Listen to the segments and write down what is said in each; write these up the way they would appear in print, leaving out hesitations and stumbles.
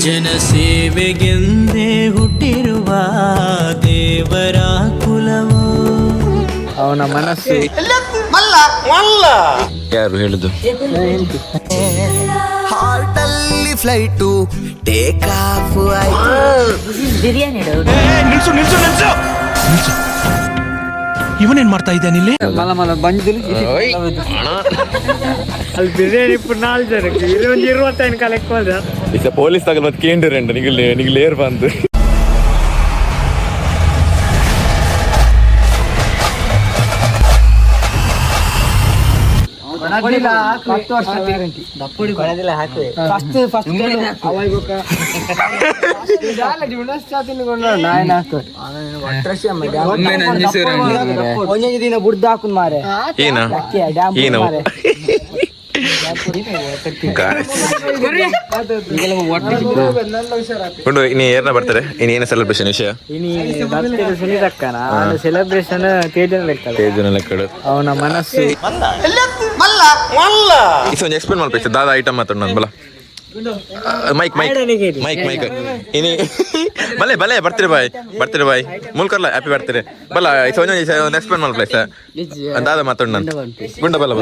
ಜನಸೇವೆಗೆಂದೇ ಹುಟ್ಟಿರುವ ದೇವರ ಕುಲವೋ ಅವನ ಮನಸ್ಸು ಯಾರು ಹೇಳುದು? ಹಾರ್ಟಲ್ಲಿ ಫ್ಲೈಟು ಟೇಕ್ ಆಫ್ ಬಿರಿಯಾನಿ ಇವನೇನ್ ಮಾಡ್ತಾ ಇದ್ದಾನೆ ಇಲ್ಲಿ? ಮಲ ಬಂದಿಲ್ಲ ಅಲ್ಲಿ ಬಿರಿಯಾನಿ ఇప్పుడు 4 ಜನಕ್ಕೆ 25 ಕಲೆಕ್ಟ್ ಮಾಡ್ದ ಇಸ ಪೊಲೀಸ್ ತಗಲ್ ಮತ್ತೆ ಕೇಂದ್ರಂಡ ನಿಗಲ್ ಏರ್ ಬಂದು ದಿನ ಬುಡ್ದು ಹಾಕುನ್ ಮಾರೆ ಇನ್ನು ಏನ ಬರ್ತಾರೆ ಇನ್ನು ಏನು ಸೆಲೆಬ್ರೇಷನ್ ವಿಷಯ? ಸೆಲೆಬ್ರೇಷನ್ ತೇಜನ ಲೆಕ್ಕಡು ಅವನ ಮನಸ್ಸು ಇಸೊಂದು ಎಕ್ಸ್ಪ್ಲೇನ್ ಮಾಡ್ಬೇಕು ದಾದ ಐಟಮ್ ಮಾತಾಡ ನಾನು ಬಲ ಮೈಕ್ ಇನಿ ಬಲೆ ಬರ್ತೀರಿ ಬಾಯ್ ಮುಲ್ಕರ್ಲ ಹ್ಯಾಪಿ ಬರ್ತೀರಿ ಬಲ್ಲ ಒಂದು ಎಕ್ಸ್ಪ್ಲೇನ್ ಮಾಡ್ಪ್ಲೇಸ್ ದಾದ ಮಾತಾಡ ನಾನು ಗುಂಡ ಬಲ್ಲ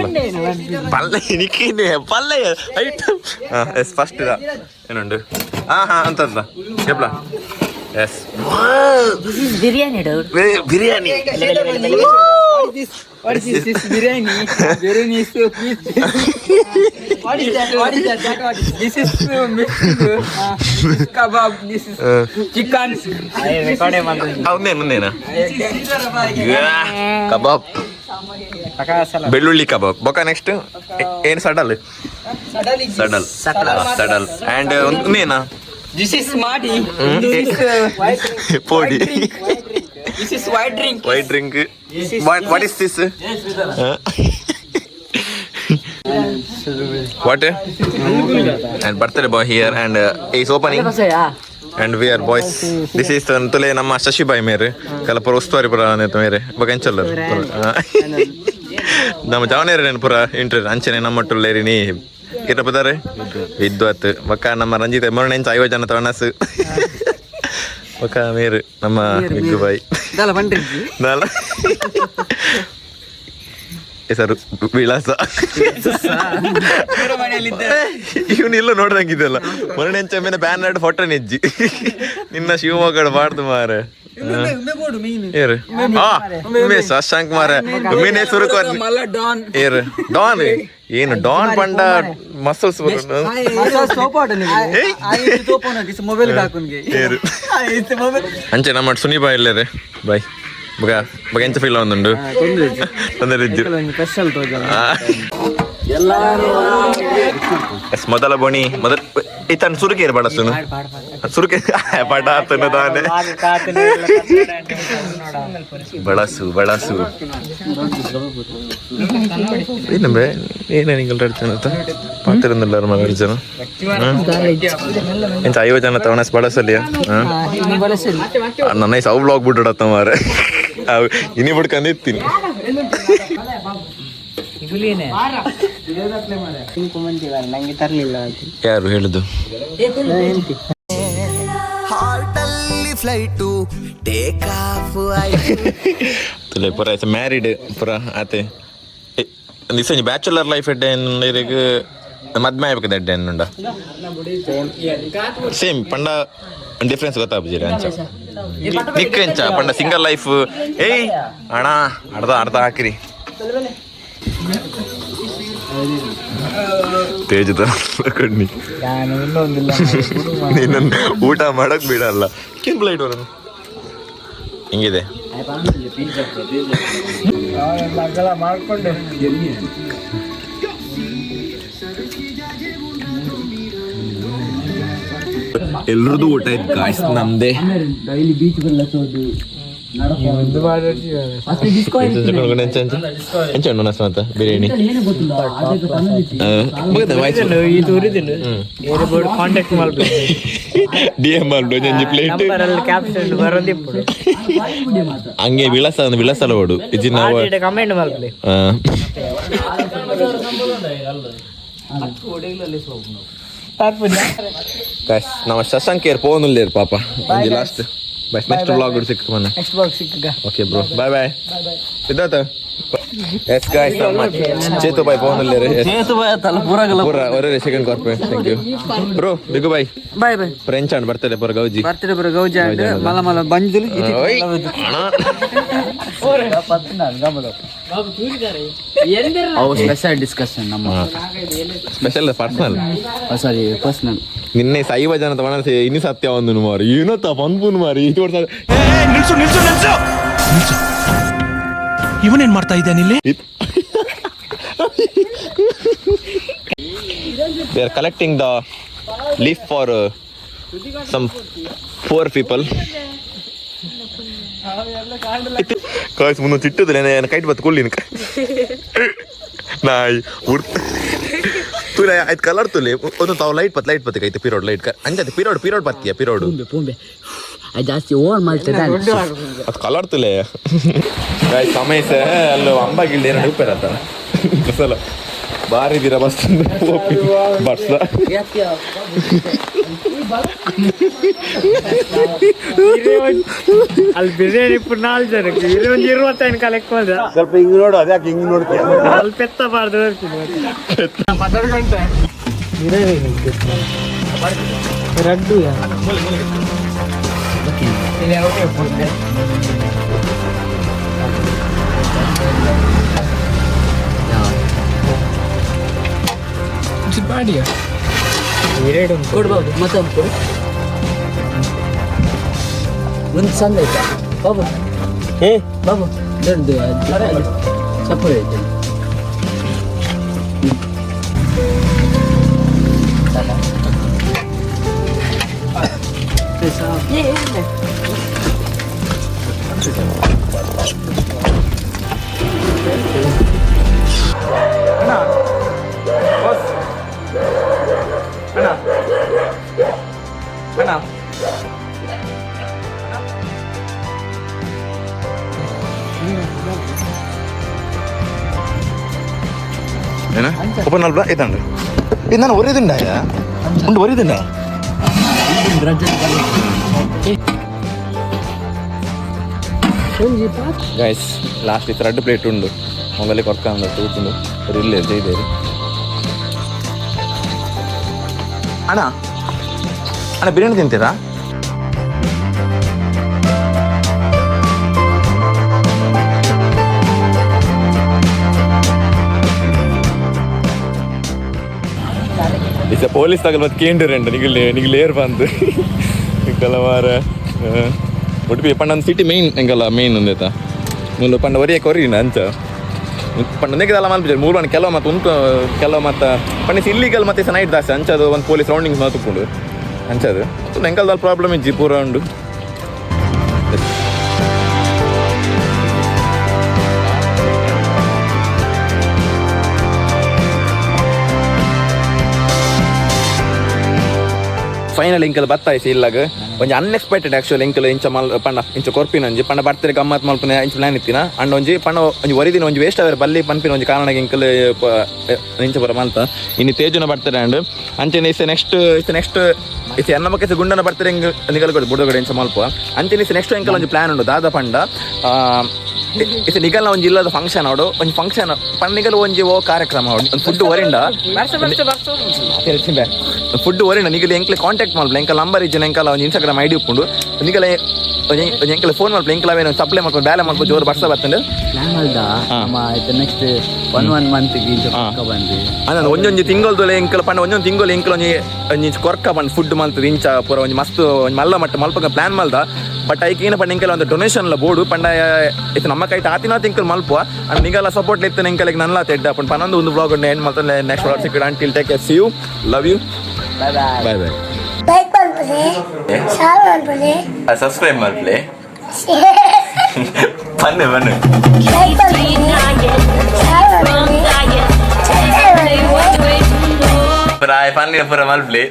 ಪಲ್ಲೆ ಐಟಮ್ ಎಸ್ ಫಸ್ಟ್ ಇದ ಏನುಂಡು ಹಾ ಅಂತಂದ ಎಪ್ಲ ಎಸ್ biryani biryani What is this biryani? Biryani is so please. What is that? This is mixed kebab. This is chicken. I record ಅವನೇನ ಕಬಾಬ್ ಬೆಳ್ಳುಳ್ಳಿ ಕಬಾಬ್ ಬೊಕ ನೆಕ್ಸ್ಟ್ ಏನು ಸಡಲ್ ಅಂಡ್ ಒಂದೇನ This is Marty. ಪೋಡಿ This is white drink. What is this? What? And birthday boy here and is opening. And we are boys. This is Tule Nama Shashi Bhai mere. Kala pura ustwari pura ne mere. Bagan challar. Nama javanere ne pura interest. Anchene nama tulleri ni. Kita padare? Vidwat. Maka nama Ranjit Emorne chayo jana tawanas. Maka mere nama Viggu Bhai. Dala bandri. Dala. ಹೆಸರು ವಿಳಾಸ ಇವನಿಲ್ಲ ನೋಡ್ದಂಗಿದೆಲ್ಲ ಮೊನ್ನೆ ಮೇಲೆ ban add photo ನೆಜ್ಜಿ ನಿನ್ನ ಶಿವಮೊಗ್ಗ ಬಾರ್ದು ಮಾರ ಶಶಾಂಕ್ ಮಾರ ಮೀನ್ ಹೆಸರು ಏರು ಡಾನ್ ಏನು ಡಾನ್ ಪಂಡ ಮಸಲ್ಸ್ ಅಂಚೆ ನಮ್ಮ ಸುನಿ ಬಾಯ್ ಇಲ್ಲರೇ ಬಾಯ್ ಬಗ ಎಂಚ ಫೀಲ್ ಒಂದುಂಡು ತೊಂದರೆ ಮೊದಲ ಬೋಣಿ ಇತನ್ ಸುರುಕೇರು ಬಡಸುನು ಸುರುಕೆ ಪಟ ಆತನು ತಾನೆ ಬಳಸು ಏನಂಬೆ ಏನೇ ನಿಂಗಲ್ ಅಡ್ಚನ ಪಾತಿರಂದಿಲ್ಲ ಮಗ ಅಡ್ಚನ ಎಂಚ 50 ಜನ ತವಣಸ್ ಬಳಸಲಿಯಾ ನನ್ನ ಸೌ ಬ್ಲಾಗ್ ಬಿಟ್ಟು ಮಾರೆ ಇನಿ ಬಿಡ್ಕೊಂಡಿರ್ತೀನಿ ಯಾರು ಹೇಳುದು? ಹಾರ್ಟಲ್ಲಿ ಫ್ಲೈಟು ಟೇಕ್ ಆಫ್ ತುಲೆ ಪುರ ಮ್ಯಾರಿಡ್ ಪುರ ಆತೆ ನಿಸಂಜಿ ಬ್ಯಾಚುಲರ್ ಲೈಫ್ ಎಡ್ಡೆಗೆ ಮದ್ಮೆ ಆಗ್ಬೇಕದ ಎಡ್ಡೆ ಅನ್ನುಂಡ ಸೇಮ್ ಪಂಡ ಡಿಫ್ರೆನ್ಸ್ ಗೊತ್ತಾಗ್ಬಿದ್ದೀರಿ ಅಂಚ ನಿಕ್ಕ ಎಂಚ ಪಂಡ ಸಿಂಗಲ್ ಲೈಫ್ ಏಯ್ ಅಣ್ಣ ಅರ್ಧ ಹಾಕಿರಿ ತೇಜದ ಕಣ್ಣಿ ನೀನನ್ನು ಊಟ ಮಾಡಕ್ ಬಿಡಲ್ಲ ಕೆಂಪ್ಲೈಟ್ ಅವರನ್ನು ಹಿಂಗಿದೆ ಮಾಡ್ಕೊಂಡೆ ಎಲ್ರದ್ದು ಊಟ ಇತ್ತು ಗಾಯ್ಸ್ ನಮ್ದೇ ಡೈಲಿ ಬೀಚ್ ಬಿರಿಯಾನಿ ಕಾಂಟ್ಯಾಕ್ಟ್ ಹಂಗೆ ವಿಳಾಸ ಓಡು ಕಮೆಂಟ್ ಗೈಸ್ ನಾವು ಶಶಾಂಕೇರ್ ಪೋನುಲ್ಲೇರು ಪಾಪ ಒಂಜಿ ಲಾಸ್ಟ್ ಬೈ ನೆಕ್ಸ್ಟ್ ವ್ಲಾಗ್ ಸಿಕ್ಕ ಮನೆ ನೆಕ್ಸ್ಟ್ ಬಾಕ್ಸ್ ಸಿಕ್ಕ okay bro bye bye Siddharth yes guys Chetu bye ಪೋನುಲ್ಲೇರು ಪೂರ ಒರೆ second corporate thank you bro ಬಿಗು ಬಾಯ್ ಬಾಯ್ ಬಾಯ್ ಫ್ರೆಂಚ್ ಅಂಡ್ ಬರ್ತದೆ ಪೂರ ಗೌಜಿ ಬರ್ತೀರ ಬರ ಗೌಜಿ ಅಂಡ್ ಮಲ ಮಲ ಬಂಜುಲು ಓಯ್ ಅಣ್ಣ ಅವು ಸ್ಪೆಷಲ್ ಡಿಸ್ಕಷನ್ ನಮ್ಮ ಸ್ಪೆಷಲ್ ಪರ್ಸನಲ್ ಸಾರಿ ಪರ್ಸನಲ್ ನಿನ್ನೆ ಸೈವ ಜನತ ಮನಸ್ಸು ಇನ್ನು ಸತ್ಯ ಒಂದು ಮಾರು ಏನತ್ತ ಪನ್ಪುನ್ ಮಾರಿ ಇದು ವರ್ಷ ನಿಲ್ಸು ನಿಲ್ಸು ನಿಲ್ಸು ನಿಲ್ಸು ಇವನೇನ್ ಮಾಡ್ತಾ ಇದ್ದಾನೆ ಇಲ್ಲಿ they are collecting the leaf for some poor people guys ಮುಂದೆ ಚಿಟ್ಟದ್ರೆ ಕೈಟ್ ಬತ್ತು ಕೊಳ್ಳಿನ ನಾಯಿ ಉರ್ತ ತುಲೆ ಆಯ್ತು ಕಲರ್ ತುಲೆ ಒಂದು ತಾವು ಲೈಟ್ ಪತ್ತೆ ಕೈತೆ ಪಿರೋಡ್ ಲೈಟ್ ಅಂಜತ್ತೆ ಪಿರೋಡ್ ಪತ್ತಿಯ ಪಿರೋಡ್ ಪೂಂಬೆ ಅದು ಜಾಸ್ತಿ ಓವರ್ ಮಾಡ್ತದೆ ಅದು ಕಲರ್ ತುಲೆ ಗಾಯ್ಸ್ ಸಮಯ ಅಲ್ಲೂ ಅಂಬಾಗಿಲ್ದ ಏನೋ ಉಪ್ಪೇರತ್ತ ಸಲ ಬಾರಿ ದಿರ ಬಸ್ ಬಸ್ ಅಲ್ಲಿ ಬಿರಿಯಾನಿ ಪುರ್ 4 ಜನಕ್ಕೆ 25 ಕಲೆಕ್ಟ್ ಮಾಡಿದ ಸ್ವಲ್ಪ ಹಿಂಗ್ ನೋಡು ಅದ್ಯಾಕೆ ಹಿಂಗ್ ನೋಡ್ತೀಯ ಸ್ವಲ್ಪ ಎತ್ತಬಾರ್ದು ಮಾತಾಡ್ಕೊಂಡೆ ರಡ್ಡು ಕೊಡ್ಬಾಬು ಮತ್ತೊಂದು ಕೊಡು ಒಂದು ಸಣ್ಣ ಆಯ್ತಾ ಬಾಬು ಬಾಬು ದೊಡ್ಡದು ಸಪೋರ್ಟ್ ಐತೆ ಏನ ಓಪನ್ ಅಲ್ವಾ ಇದಂಡ ಇದು ನಾನು ಒರಿದುಂಡ ಉಂಡು ಒರಿದುಂಡ ಗೈಸ್ ಲಾಸ್ಟ್ ಇತ್ತು 2 ಪ್ಲೇಟ್ ಉಂಡು ಮೊದಲೇ ಕೊರ್ಕ ಅಂದ ತೂತುಂಡು ಅವ್ರು ಇಲ್ಲೇ ಇದ್ದೇರಿ ಅಣ್ಣ ಅಣ್ಣ ಬಿರಿಯಾನಿ ತಿಂತೀರಾ ಇಸ ಪೊಲೀಸ್ ತಗಲ್ ಮತ್ತೆ ಕೇಂದ್ರಂಡ ನಿಗಲ್ ಏರ್ ಬಂದು ಕಲವಾರ ಉಡುಪಿ ಪಂಡ ಸಿಟಿ ಮೇನ್ ಎಂಗಲ್ಲ ಮೇನ್ ಒಂದೇತ ಮುಲ್ಲು ಪಂಡ ಒರಿಯಕ್ಕೆ ಹೊರಿನ ಅಂಚ ಪಂಡ ನೆಗದಲ್ಲ ಮಲ್ಪಿದ್ದಾರೆ 3 ಮನೆ ಕೆಲವು ಮತ್ತು ಉಂಟು ಕೆಲವು ಮತ್ತು ಪಂಡಿಸ್ ಇಲ್ಲಿಗಲ್ ಮತ್ತೆ ಸಹ ನೈಟ್ ದಾಸ್ತಿ ಅಂಚದು ಒಂದು ಪೊಲೀಸ್ ರೌಂಡಿಂಗ್ಸ್ ಮಾತುಕೊಂಡು ಅಂಚದು ಎಂಕಲ್ದಲ್ಲಿ ಪ್ರಾಬ್ಲಮ್ ಇಜ್ಜಿ ಪೂರ ಉಂಡು ಫೈನಲ್ ಇಂಕಲ್ ಬತ್ತಾಯ್ತು ಇಲ್ಲಾಗ ಒಂಜಿ ಅನ್ಎಕ್ಸ್ಪೆಕ್ಟೆಡ್ ಆಕ್ಚುಲಿ ಇಂಕಲ್ ಇಂಚ ಪಂಡ ಇಂಚ ಕೊರ್ಪಿನ ಒಂಜಿ ಪಂಡ ಬರ್ತಾರೆ ಗಮ್ಮತ್ ಮಲ್ಪನೆ ಇಂಚ ಪ್ಲಾನ್ ಇತ್ತಿನ ಅಂಡ್ ಒಂಜಿ ಪಂಡ ಒಂಜಿ ಒರಿದಿನ ಒಂಜಿ ವೇಸ್ಟ್ ಆದ್ರೆ ಬಲ್ಲಿ ಪನ್ಪಿನ ಒಂಜಿ ಕಾರಣ ಇಂಕಲ್ ಇಂಚ ಬರ ಮಲ್ತ ಇನ್ನು ತೇಜುನ ಬರ್ತಾರೆ ಅಂಡ್ ಅಂಚೆನ ನೆಕ್ಸ್ಟ್ ಇಸ್ ಎನ್ನ ಬಗ್ಗೆ ಗುಂಡನ ಬರ್ತಾರೆ ನಿಗಲ್ ಕೊಡು ಬುಡಗಡೆ ಇಂಚ ಮಲ್ಪ ಅಂಚೆನ ನೆಕ್ಸ್ಟ್ ಇಂಕಲ್ ಒಂಜಿ ಪ್ಲಾನ್ ಉಂಟು ದಾದ ಪಂಡ ಇದು ನಿಗಲ್ನ ಒಂಜಿ ಇಲ್ಲದ ಫಂಕ್ಷನ್ ಅವಡು ಒಂಜಿ ಫಂಕ್ಷನ್ ಪಂಡ ನಿಗಲ್ ಒಂಜಿ ಓ ಕಾರ್ಯಕ್ರಮ ಅವಡು ಒಂದು ಫುಡ್ ಒರಿಂಡ ಫುಡ್ ಒರಿಂಡ ನಿಗಲ್ ಎಂಕ್ಲೆ ಕಾಂಟ್ಯಾಕ್ಟ್ ಮಾಡ್ಬಲ್ಲ ಎಂಕಲ್ ನಂಬರ್ ಇಜ್ಜನ ಎಂಕಲ್ಲ ಒಂದು ಇನ್ಸ್ಟಾಗ್ರಾಮ್ ಐಡಿ ಉಪ್ಪುಂಡು ನಿಗಲ ಎಂಕಲ್ ಫೋನ್ ಮಾಡ್ಬಲ್ಲ ಎಂಕಲ್ ಅವೇನು ಸಪ್ಲೈ ಮಾಡ್ಕೊಂಡು ಬ್ಯಾಲೆ ಮಾಡ್ಕೊಂಡು ಜೋರು ಬರ್ಸ ಬರ್ತಂಡು ನೆಕ್ಸ್ಟ್ 1 ಮಂತ್ ಅದ ಒಂದೊಂದು ತಿಂಗಳು ಎಂಕಲ್ ಪಂಡ ಒಂದೊಂದು ತಿಂಗಳು ಎಂಕಲ್ ಒಂಜಿ ಕೊರ್ಕ ಪಂಡ ಫುಡ್ ಮಲ್ತದ ಇಂಚ ಪೂರ ಒಂಜಿ ಮಸ್ತ್ ಒಂಜಿ ಮಲ್ಲ ಮಟ್ಟ ಮಲ್ಪಗ ಪ್ಲಾನ್ ಮಲ್ದ ಬಟ್ ಐಕ್ ಏನ ಪಂಡ ಎಂಕಲ್ ಒಂದು ಡೊನೇಷನ್ ಬೋರ್ಡು ಪಂಡ ಇದು ನಮ್ಮ ಕೈ ಆತಿನ ತಿಂಕಲ್ ಮಲ್ಪ ಅಂಡ್ ನಿಗಲ್ಲ ಸಪೋರ್ಟ್ ಇತ್ತು ಎಂಕಲ್ ನನ್ನಲ್ಲ ತೆಡ್ಡ ಪಂಡ ಪನ್ನೊಂದು ಒಂದು ಬ್ಲಾಗ್ ಎಂಡ್ ಮಾಡ್ತಾನೆ ನೆಕ್ಸ್ಟ್ ಬ್ಲಾಗ್ ಸಿಕ್ಕಿಡ until take care see you love you bye bye like ಮಾಡ್ಬಿಡಿ ಶೇರ್ ಮಾಡ್ಬಿಡಿ ಸಬ್ಸ್ಕ್ರೈಬ್ ಮಾಡ್ಲಿ ಬನ್ನಿ ಲೈಕ್ ಮಾಡ್ಬಿಡಿ ಶೇರ್ ಮಾಡ್ಬಿಡಿ ಪುರ ಮಲ್ಪ್ಲಿ